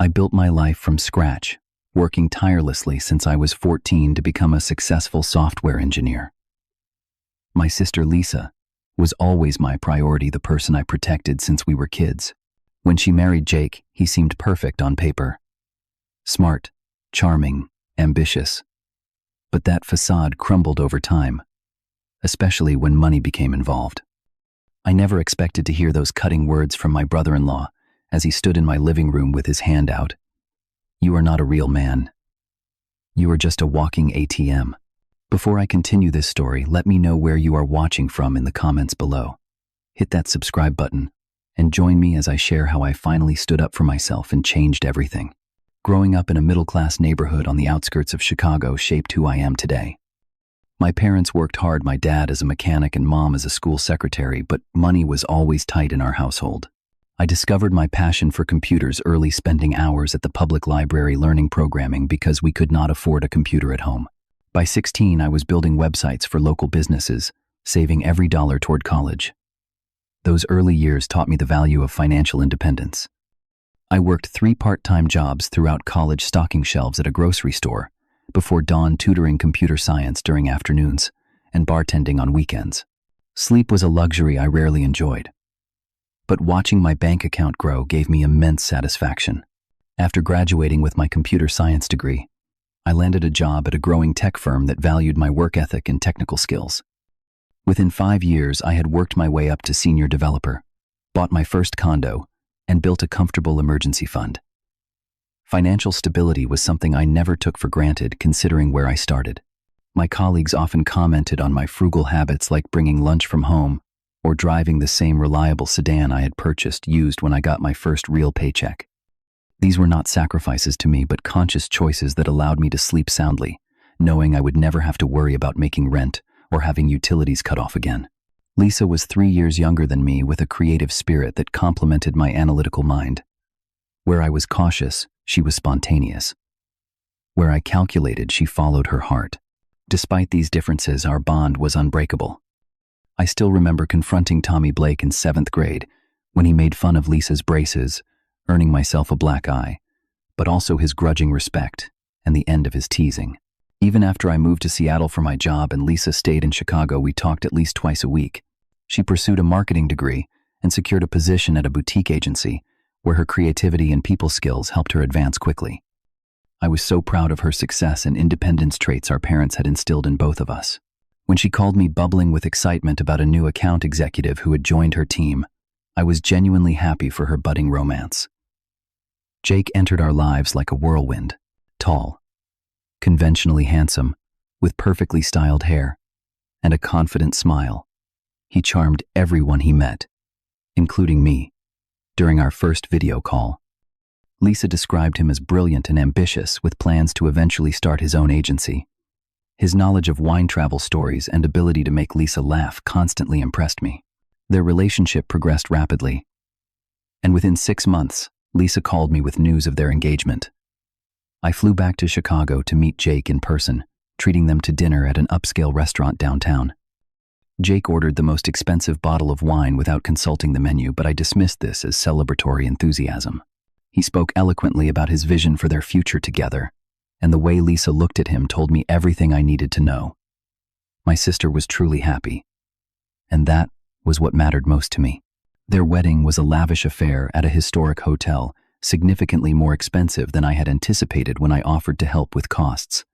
I built my life from scratch, working tirelessly since I was 14 to become a successful software engineer. My sister Lisa was always my priority, the person I protected since we were kids. When she married Jake, he seemed perfect on paper. Smart, charming, ambitious. But that facade crumbled over time, especially when money became involved. I never expected to hear those cutting words from my brother-in-law as he stood in my living room with his hand out. "You are not a real man. You are just a walking ATM." Before I continue this story, let me know where you are watching from in the comments below. Hit that subscribe button and join me as I share how I finally stood up for myself and changed everything. Growing up in a middle-class neighborhood on the outskirts of Chicago shaped who I am today. My parents worked hard, my dad as a mechanic and mom as a school secretary, but money was always tight in our household. I discovered my passion for computers early, spending hours at the public library learning programming because we could not afford a computer at home. By 16, I was building websites for local businesses, saving every dollar toward college. Those early years taught me the value of financial independence. I worked 3 part-time jobs throughout college, stocking shelves at a grocery store, before dawn tutoring computer science during afternoons, and bartending on weekends. Sleep was a luxury I rarely enjoyed. But watching my bank account grow gave me immense satisfaction. After graduating with my computer science degree, I landed a job at a growing tech firm that valued my work ethic and technical skills. Within 5 years, I had worked my way up to senior developer, bought my first condo, and built a comfortable emergency fund. Financial stability was something I never took for granted, considering where I started. My colleagues often commented on my frugal habits, like bringing lunch from home or driving the same reliable sedan I had purchased used when I got my first real paycheck. These were not sacrifices to me, but conscious choices that allowed me to sleep soundly, knowing I would never have to worry about making rent or having utilities cut off again. Lisa was 3 years younger than me, with a creative spirit that complemented my analytical mind. Where I was cautious, she was spontaneous. Where I calculated, she followed her heart. Despite these differences, our bond was unbreakable. I still remember confronting Tommy Blake in 7th grade when he made fun of Lisa's braces, earning myself a black eye, but also his grudging respect and the end of his teasing. Even after I moved to Seattle for my job and Lisa stayed in Chicago, we talked at least twice a week. She pursued a marketing degree and secured a position at a boutique agency where her creativity and people skills helped her advance quickly. I was so proud of her success and independence, traits our parents had instilled in both of us. When she called me bubbling with excitement about a new account executive who had joined her team, I was genuinely happy for her budding romance. Jake entered our lives like a whirlwind, tall, conventionally handsome, with perfectly styled hair and a confident smile. He charmed everyone he met, including me, during our first video call. Lisa described him as brilliant and ambitious, with plans to eventually start his own agency. His knowledge of wine travel stories and ability to make Lisa laugh constantly impressed me. Their relationship progressed rapidly, and within 6 months, Lisa called me with news of their engagement. I flew back to Chicago to meet Jake in person, treating them to dinner at an upscale restaurant downtown. Jake ordered the most expensive bottle of wine without consulting the menu, but I dismissed this as celebratory enthusiasm. He spoke eloquently about his vision for their future together, and the way Lisa looked at him told me everything I needed to know. My sister was truly happy, and that was what mattered most to me. Their wedding was a lavish affair at a historic hotel, significantly more expensive than I had anticipated when I offered to help with costs.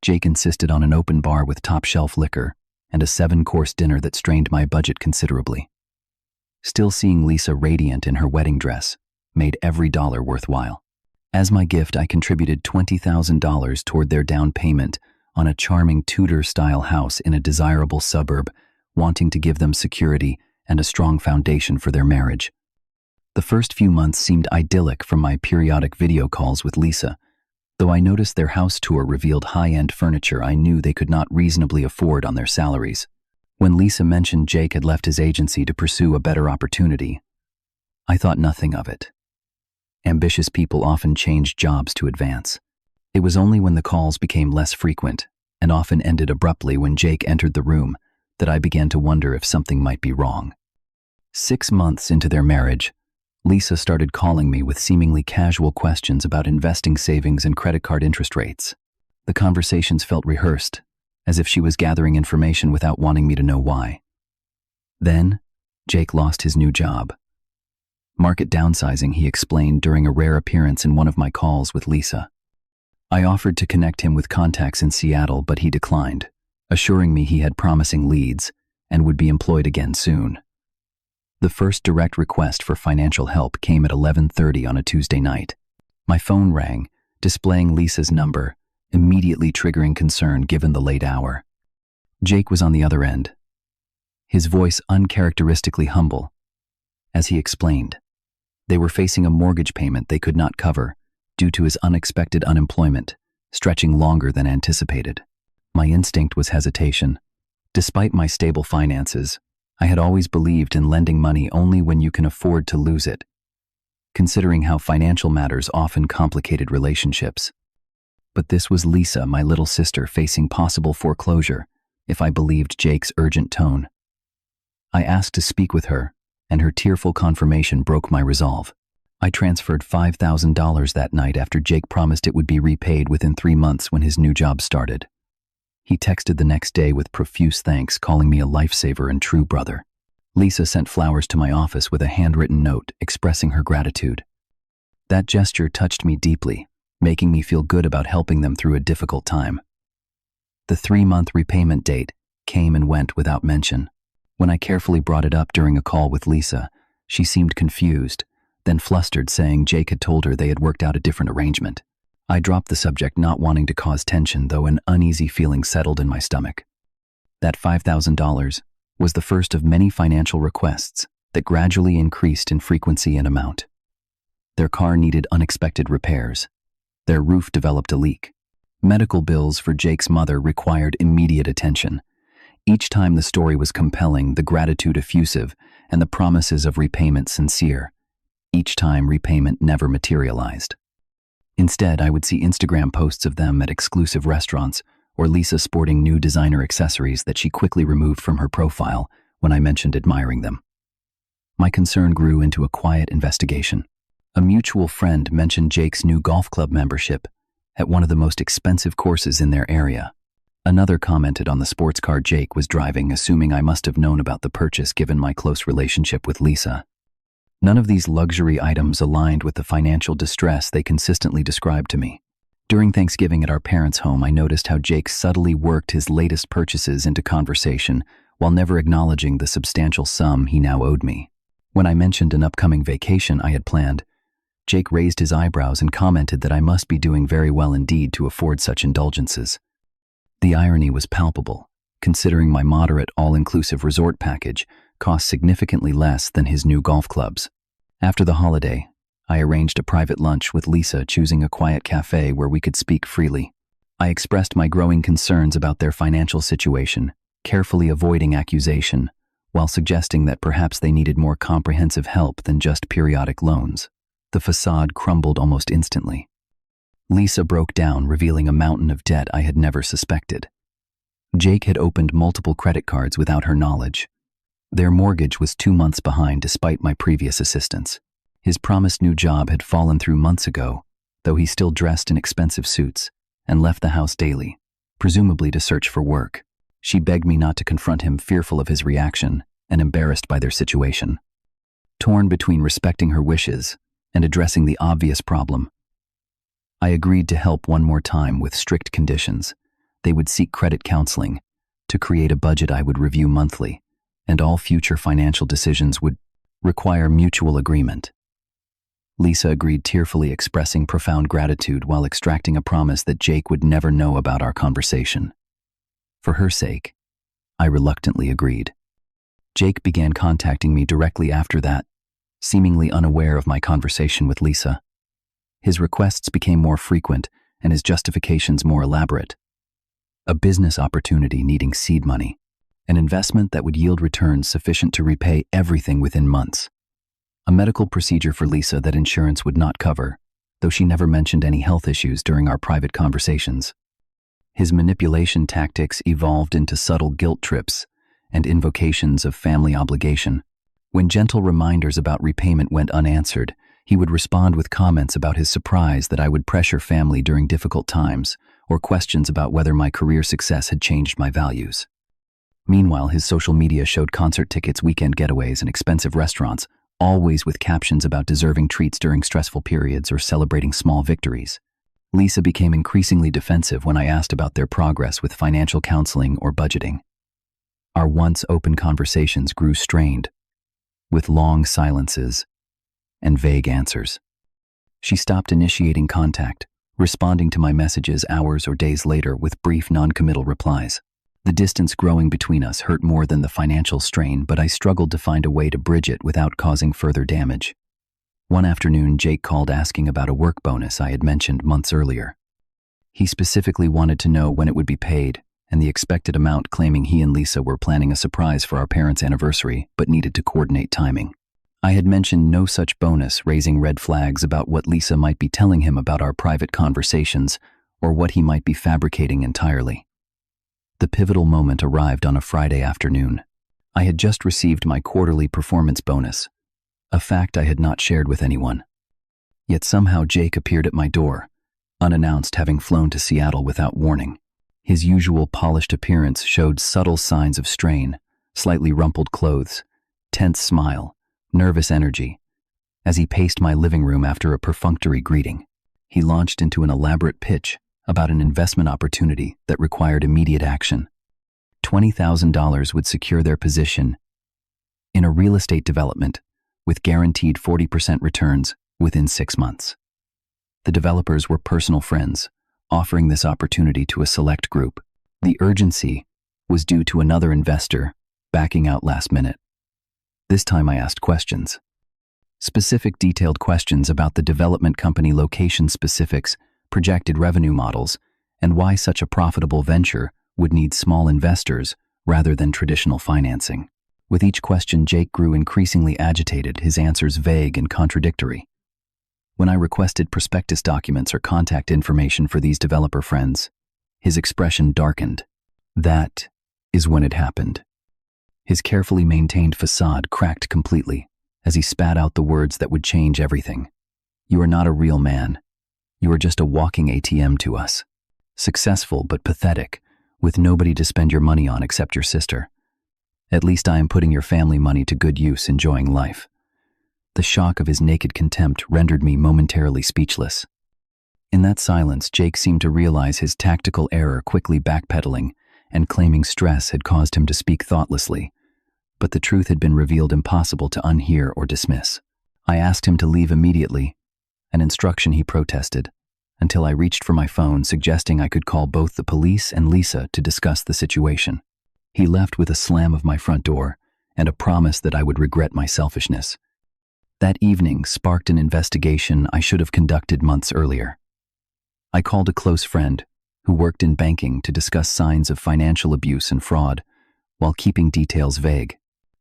Jake insisted on an open bar with top-shelf liquor and a 7-course dinner that strained my budget considerably. Still, seeing Lisa radiant in her wedding dress made every dollar worthwhile. As my gift, I contributed $20,000 toward their down payment on a charming Tudor-style house in a desirable suburb, wanting to give them security and a strong foundation for their marriage. The first few months seemed idyllic from my periodic video calls with Lisa. Though I noticed their house tour revealed high-end furniture I knew they could not reasonably afford on their salaries. When Lisa mentioned Jake had left his agency to pursue a better opportunity, I thought nothing of it. Ambitious people often change jobs to advance. It was only when the calls became less frequent, and often ended abruptly when Jake entered the room, that I began to wonder if something might be wrong. 6 months into their marriage, Lisa started calling me with seemingly casual questions about investing savings and credit card interest rates. The conversations felt rehearsed, as if she was gathering information without wanting me to know why. Then, Jake lost his new job. Market downsizing, he explained during a rare appearance in one of my calls with Lisa. I offered to connect him with contacts in Seattle, but he declined, assuring me he had promising leads and would be employed again soon. The first direct request for financial help came at 11:30 on a Tuesday night. My phone rang, displaying Lisa's number, immediately triggering concern given the late hour. Jake was on the other end, his voice uncharacteristically humble. As he explained, they were facing a mortgage payment they could not cover due to his unexpected unemployment, stretching longer than anticipated. My instinct was hesitation. Despite my stable finances, I had always believed in lending money only when you can afford to lose it, considering how financial matters often complicated relationships. But this was Lisa, my little sister, facing possible foreclosure, if I believed Jake's urgent tone. I asked to speak with her, and her tearful confirmation broke my resolve. I transferred $5,000 that night after Jake promised it would be repaid within 3 months when his new job started. He texted the next day with profuse thanks, calling me a lifesaver and true brother. Lisa sent flowers to my office with a handwritten note expressing her gratitude. That gesture touched me deeply, making me feel good about helping them through a difficult time. The 3-month repayment date came and went without mention. When I carefully brought it up during a call with Lisa, she seemed confused, then flustered, saying Jake had told her they had worked out a different arrangement. I dropped the subject, not wanting to cause tension, though an uneasy feeling settled in my stomach. That $5,000 was the first of many financial requests that gradually increased in frequency and amount. Their car needed unexpected repairs. Their roof developed a leak. Medical bills for Jake's mother required immediate attention. Each time the story was compelling, the gratitude effusive, and the promises of repayment sincere. Each time repayment never materialized. Instead, I would see Instagram posts of them at exclusive restaurants, or Lisa sporting new designer accessories that she quickly removed from her profile when I mentioned admiring them. My concern grew into a quiet investigation. A mutual friend mentioned Jake's new golf club membership at one of the most expensive courses in their area. Another commented on the sports car Jake was driving, assuming I must have known about the purchase given my close relationship with Lisa. None of these luxury items aligned with the financial distress they consistently described to me. During Thanksgiving at our parents' home, I noticed how Jake subtly worked his latest purchases into conversation while never acknowledging the substantial sum he now owed me. When I mentioned an upcoming vacation I had planned, Jake raised his eyebrows and commented that I must be doing very well indeed to afford such indulgences. The irony was palpable, considering my moderate all-inclusive resort package cost significantly less than his new golf clubs. After the holiday, I arranged a private lunch with Lisa, choosing a quiet cafe where we could speak freely. I expressed my growing concerns about their financial situation, carefully avoiding accusation, while suggesting that perhaps they needed more comprehensive help than just periodic loans. The facade crumbled almost instantly. Lisa broke down, revealing a mountain of debt I had never suspected. Jake had opened multiple credit cards without her knowledge. Their mortgage was 2 months behind despite my previous assistance. His promised new job had fallen through months ago, though he still dressed in expensive suits and left the house daily, presumably to search for work. She begged me not to confront him, fearful of his reaction and embarrassed by their situation. Torn between respecting her wishes and addressing the obvious problem, I agreed to help one more time with strict conditions. They would seek credit counseling, to create a budget I would review monthly, and all future financial decisions would require mutual agreement. Lisa agreed, tearfully expressing profound gratitude while extracting a promise that Jake would never know about our conversation. For her sake, I reluctantly agreed. Jake began contacting me directly after that, seemingly unaware of my conversation with Lisa. His requests became more frequent and his justifications more elaborate. A business opportunity needing seed money, an investment that would yield returns sufficient to repay everything within months. A medical procedure for Lisa that insurance would not cover, though she never mentioned any health issues during our private conversations. His manipulation tactics evolved into subtle guilt trips and invocations of family obligation. When gentle reminders about repayment went unanswered, he would respond with comments about his surprise that I would pressure family during difficult times, or questions about whether my career success had changed my values. Meanwhile, his social media showed concert tickets, weekend getaways, and expensive restaurants, always with captions about deserving treats during stressful periods or celebrating small victories. Lisa became increasingly defensive when I asked about their progress with financial counseling or budgeting. Our once open conversations grew strained, with long silences and vague answers. She stopped initiating contact, responding to my messages hours or days later with brief non-committal replies. The distance growing between us hurt more than the financial strain, but I struggled to find a way to bridge it without causing further damage. One afternoon, Jake called asking about a work bonus I had mentioned months earlier. He specifically wanted to know when it would be paid and the expected amount, claiming he and Lisa were planning a surprise for our parents' anniversary but needed to coordinate timing. I had mentioned no such bonus, raising red flags about what Lisa might be telling him about our private conversations or what he might be fabricating entirely. The pivotal moment arrived on a Friday afternoon. I had just received my quarterly performance bonus, a fact I had not shared with anyone. Yet somehow Jake appeared at my door, unannounced, having flown to Seattle without warning. His usual polished appearance showed subtle signs of strain, slightly rumpled clothes, tense smile, nervous energy. As he paced my living room after a perfunctory greeting, he launched into an elaborate pitch about an investment opportunity that required immediate action. $20,000 would secure their position in a real estate development with guaranteed 40% returns within 6 months. The developers were personal friends, offering this opportunity to a select group. The urgency was due to another investor backing out last minute. This time I asked questions. Specific, detailed questions about the development company, location specifics, projected revenue models, and why such a profitable venture would need small investors rather than traditional financing. With each question, Jake grew increasingly agitated, his answers vague and contradictory. When I requested prospectus documents or contact information for these developer friends, his expression darkened. That is when it happened. His carefully maintained facade cracked completely as he spat out the words that would change everything. "You are not a real man. You are just a walking ATM to us. Successful but pathetic, with nobody to spend your money on except your sister. At least I am putting your family money to good use, enjoying life." The shock of his naked contempt rendered me momentarily speechless. In that silence, Jake seemed to realize his tactical error, quickly backpedaling and claiming stress had caused him to speak thoughtlessly. But the truth had been revealed impossible to unhear or dismiss. I asked him to leave immediately, an instruction he protested, until I reached for my phone, suggesting I could call both the police and Lisa to discuss the situation. He left with a slam of my front door and a promise that I would regret my selfishness. That evening sparked an investigation I should have conducted months earlier. I called a close friend who worked in banking to discuss signs of financial abuse and fraud, while keeping details vague.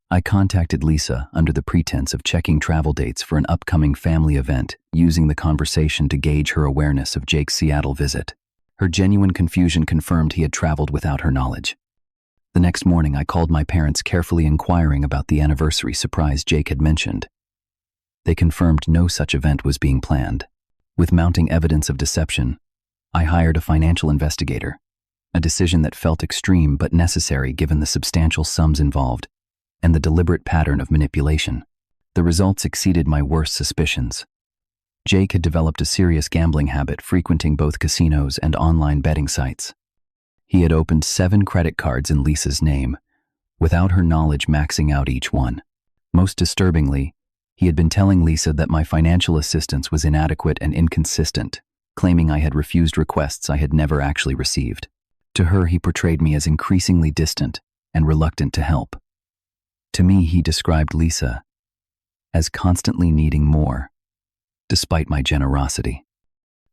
I contacted Lisa under the pretense of checking travel dates for an upcoming family event, using the conversation to gauge her awareness of Jake's Seattle visit. Her genuine confusion confirmed he had traveled without her knowledge. The next morning, I called my parents, carefully inquiring about the anniversary surprise Jake had mentioned. They confirmed no such event was being planned. With mounting evidence of deception, I hired a financial investigator, a decision that felt extreme but necessary given the substantial sums involved and the deliberate pattern of manipulation. The results exceeded my worst suspicions. Jake had developed a serious gambling habit, frequenting both casinos and online betting sites. He had opened 7 credit cards in Lisa's name, without her knowledge, maxing out each one. Most disturbingly, he had been telling Lisa that my financial assistance was inadequate and inconsistent, claiming I had refused requests I had never actually received. To her, he portrayed me as increasingly distant and reluctant to help. To me, he described Lisa as constantly needing more, despite my generosity.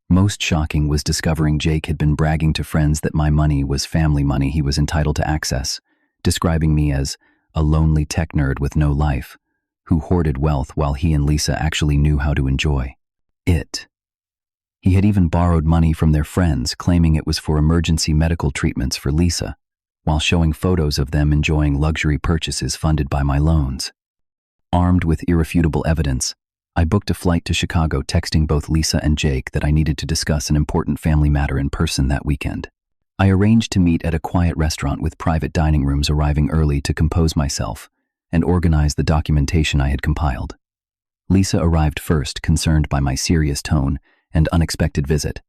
Most shocking was discovering Jake had been bragging to friends that my money was family money he was entitled to access, describing me as a lonely tech nerd with no life, who hoarded wealth while he and Lisa actually knew how to enjoy it. He had even borrowed money from their friends, claiming it was for emergency medical treatments for Lisa, while showing photos of them enjoying luxury purchases funded by my loans. Armed with irrefutable evidence, I booked a flight to Chicago, texting both Lisa and Jake that I needed to discuss an important family matter in person that weekend. I arranged to meet at a quiet restaurant with private dining rooms, arriving early to compose myself and organize the documentation I had compiled. Lisa arrived first, concerned by my serious tone and unexpected visit.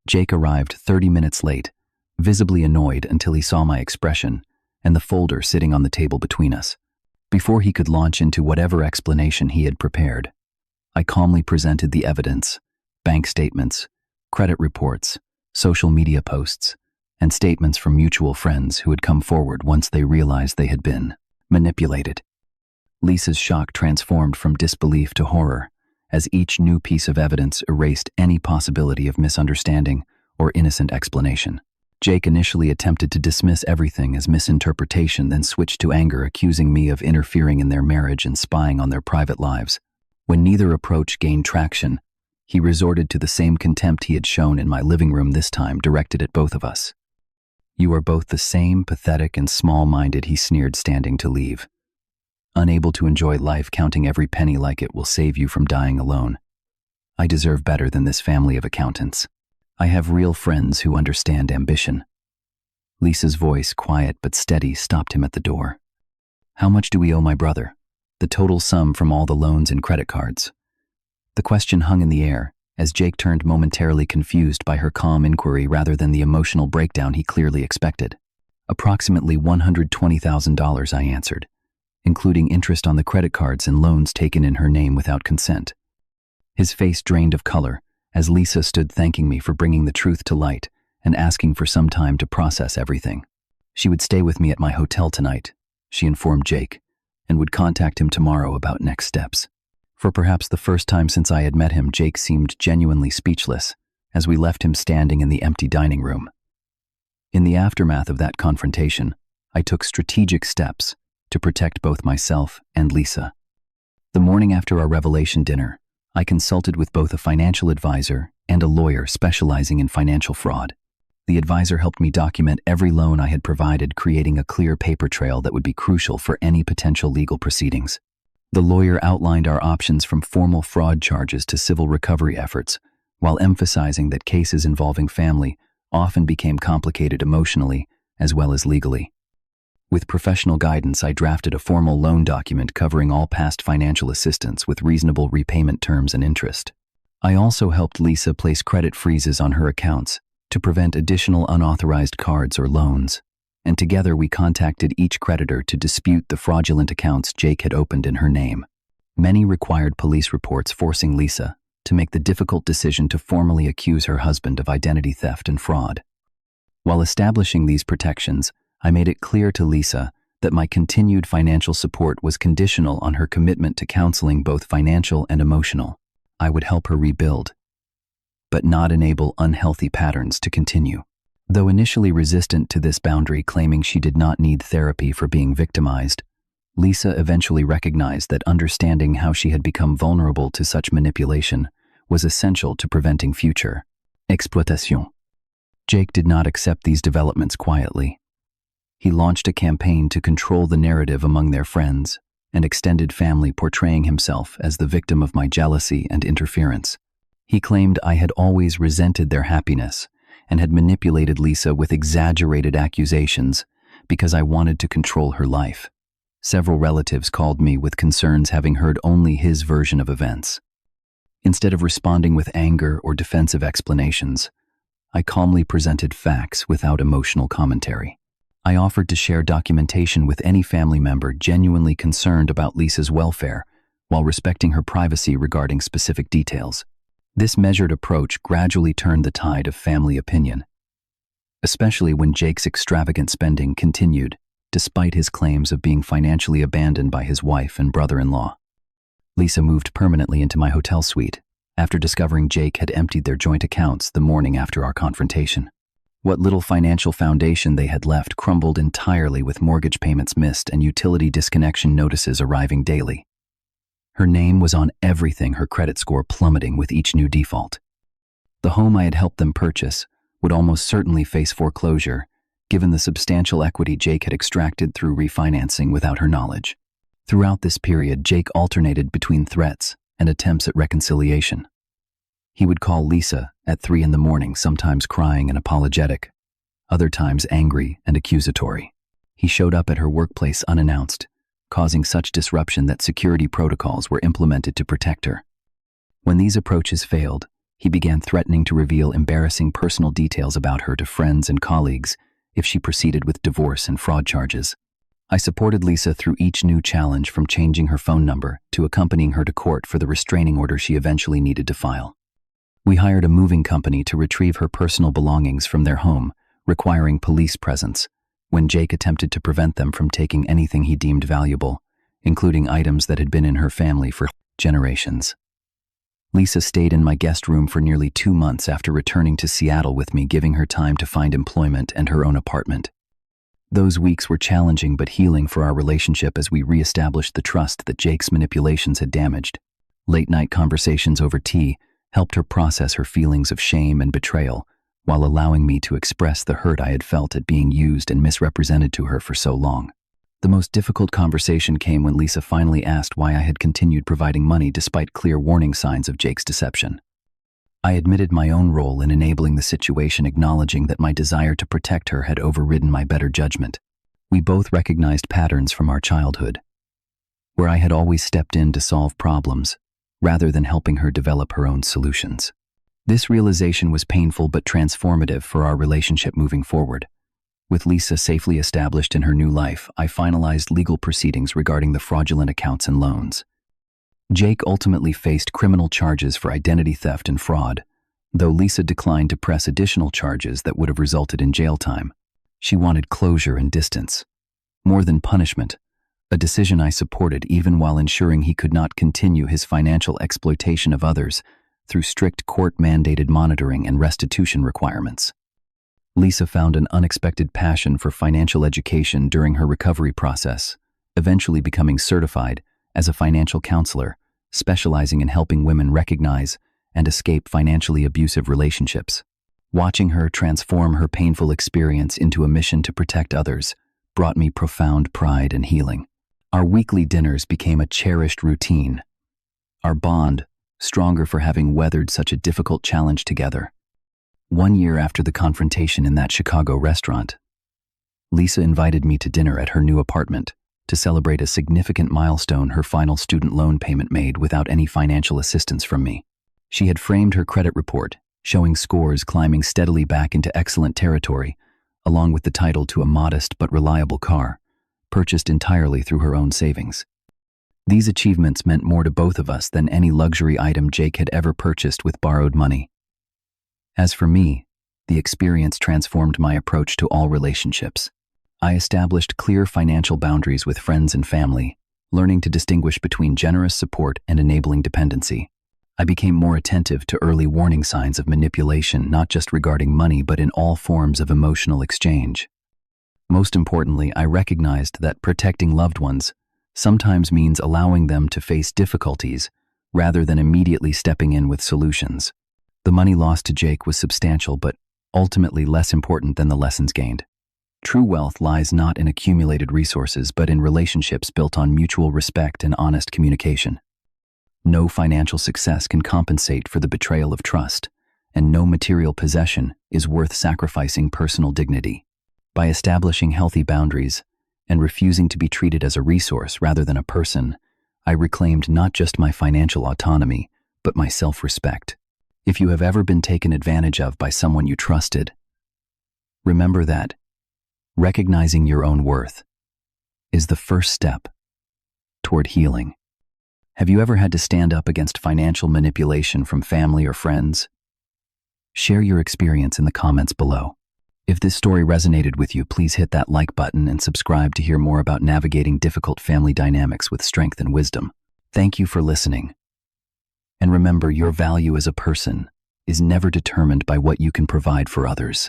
Jake arrived 30 minutes late, visibly annoyed until he saw my expression and the folder sitting on the table between us. Before he could launch into whatever explanation he had prepared, I calmly presented the evidence: bank statements, credit reports, social media posts, and statements from mutual friends who had come forward once they realized they had been manipulated. Lisa's shock transformed from disbelief to horror, as each new piece of evidence erased any possibility of misunderstanding or innocent explanation. Jake initially attempted to dismiss everything as misinterpretation, then switched to anger, accusing me of interfering in their marriage and spying on their private lives. When neither approach gained traction, he resorted to the same contempt he had shown in my living room, this time directed at both of us. "You are both the same, pathetic and small-minded," he sneered, standing to leave. "Unable to enjoy life, counting every penny like it will save you from dying alone. I deserve better than this family of accountants. I have real friends who understand ambition." Lisa's voice, quiet but steady, stopped him at the door. "How much do we owe my brother? The total sum from all the loans and credit cards?" The question hung in the air, as Jake turned, momentarily confused by her calm inquiry rather than the emotional breakdown he clearly expected. "Approximately $120,000, I answered, including interest on the credit cards and loans taken in her name without consent. His face drained of color as Lisa stood, thanking me for bringing the truth to light and asking for some time to process everything. She would stay with me at my hotel tonight, she informed Jake, and would contact him tomorrow about next steps. For perhaps the first time since I had met him, Jake seemed genuinely speechless as we left him standing in the empty dining room. In the aftermath of that confrontation, I took strategic steps to protect both myself and Lisa. The morning after our revelation dinner, I consulted with both a financial advisor and a lawyer specializing in financial fraud. The advisor helped me document every loan I had provided, creating a clear paper trail that would be crucial for any potential legal proceedings. The lawyer outlined our options, from formal fraud charges to civil recovery efforts, while emphasizing that cases involving family often became complicated emotionally as well as legally. With professional guidance, I drafted a formal loan document covering all past financial assistance with reasonable repayment terms and interest. I also helped Lisa place credit freezes on her accounts to prevent additional unauthorized cards or loans, and together we contacted each creditor to dispute the fraudulent accounts Jake had opened in her name. Many required police reports, forcing Lisa to make the difficult decision to formally accuse her husband of identity theft and fraud. While establishing these protections, I made it clear to Lisa that my continued financial support was conditional on her commitment to counseling, both financial and emotional. I would help her rebuild, but not enable unhealthy patterns to continue. Though initially resistant to this boundary, claiming she did not need therapy for being victimized, Lisa eventually recognized that understanding how she had become vulnerable to such manipulation was essential to preventing future exploitation. Jake did not accept these developments quietly. He launched a campaign to control the narrative among their friends and extended family, portraying himself as the victim of my jealousy and interference. He claimed I had always resented their happiness and had manipulated Lisa with exaggerated accusations because I wanted to control her life. Several relatives called me with concerns, having heard only his version of events. Instead of responding with anger or defensive explanations, I calmly presented facts without emotional commentary. I offered to share documentation with any family member genuinely concerned about Lisa's welfare, while respecting her privacy regarding specific details. This measured approach gradually turned the tide of family opinion, especially when Jake's extravagant spending continued, despite his claims of being financially abandoned by his wife and brother-in-law. Lisa moved permanently into my hotel suite after discovering Jake had emptied their joint accounts the morning after our confrontation. What little financial foundation they had left crumbled entirely, with mortgage payments missed and utility disconnection notices arriving daily. Her name was on everything, her credit score plummeting with each new default. The home I had helped them purchase would almost certainly face foreclosure, given the substantial equity Jake had extracted through refinancing without her knowledge. Throughout this period, Jake alternated between threats and attempts at reconciliation. He would call Lisa at 3 in the morning, sometimes crying and apologetic, other times angry and accusatory. He showed up at her workplace unannounced, causing such disruption that security protocols were implemented to protect her. When these approaches failed, he began threatening to reveal embarrassing personal details about her to friends and colleagues if she proceeded with divorce and fraud charges. I supported Lisa through each new challenge, from changing her phone number to accompanying her to court for the restraining order she eventually needed to file. We hired a moving company to retrieve her personal belongings from their home, requiring police presence, when Jake attempted to prevent them from taking anything he deemed valuable, including items that had been in her family for generations. Lisa stayed in my guest room for nearly 2 months after returning to Seattle with me, giving her time to find employment and her own apartment. Those weeks were challenging but healing for our relationship as we reestablished the trust that Jake's manipulations had damaged. Late-night conversations over tea helped her process her feelings of shame and betrayal, while allowing me to express the hurt I had felt at being used and misrepresented to her for so long. The most difficult conversation came when Lisa finally asked why I had continued providing money despite clear warning signs of Jake's deception. I admitted my own role in enabling the situation, acknowledging that my desire to protect her had overridden my better judgment. We both recognized patterns from our childhood, where I had always stepped in to solve problems, rather than helping her develop her own solutions. This realization was painful but transformative for our relationship moving forward. With Lisa safely established in her new life, I finalized legal proceedings regarding the fraudulent accounts and loans. Jake ultimately faced criminal charges for identity theft and fraud, though Lisa declined to press additional charges that would have resulted in jail time. She wanted closure and distance, more than punishment, a decision I supported even while ensuring he could not continue his financial exploitation of others through strict court-mandated monitoring and restitution requirements. Lisa found an unexpected passion for financial education during her recovery process, eventually becoming certified as a financial counselor, specializing in helping women recognize and escape financially abusive relationships. Watching her transform her painful experience into a mission to protect others brought me profound pride and healing. Our weekly dinners became a cherished routine, our bond stronger for having weathered such a difficult challenge together. 1 year after the confrontation in that Chicago restaurant, Lisa invited me to dinner at her new apartment to celebrate a significant milestone, her final student loan payment made without any financial assistance from me. She had framed her credit report, showing scores climbing steadily back into excellent territory, along with the title to a modest but reliable car, purchased entirely through her own savings. These achievements meant more to both of us than any luxury item Jake had ever purchased with borrowed money. As for me, the experience transformed my approach to all relationships. I established clear financial boundaries with friends and family, learning to distinguish between generous support and enabling dependency. I became more attentive to early warning signs of manipulation, not just regarding money but in all forms of emotional exchange. Most importantly, I recognized that protecting loved ones sometimes means allowing them to face difficulties rather than immediately stepping in with solutions. The money lost to Jake was substantial but ultimately less important than the lessons gained. True wealth lies not in accumulated resources but in relationships built on mutual respect and honest communication. No financial success can compensate for the betrayal of trust, and no material possession is worth sacrificing personal dignity. By establishing healthy boundaries and refusing to be treated as a resource rather than a person, I reclaimed not just my financial autonomy, but my self-respect. If you have ever been taken advantage of by someone you trusted, remember that recognizing your own worth is the first step toward healing. Have you ever had to stand up against financial manipulation from family or friends? Share your experience in the comments below. If this story resonated with you, please hit that like button and subscribe to hear more about navigating difficult family dynamics with strength and wisdom. Thank you for listening. And remember, your value as a person is never determined by what you can provide for others.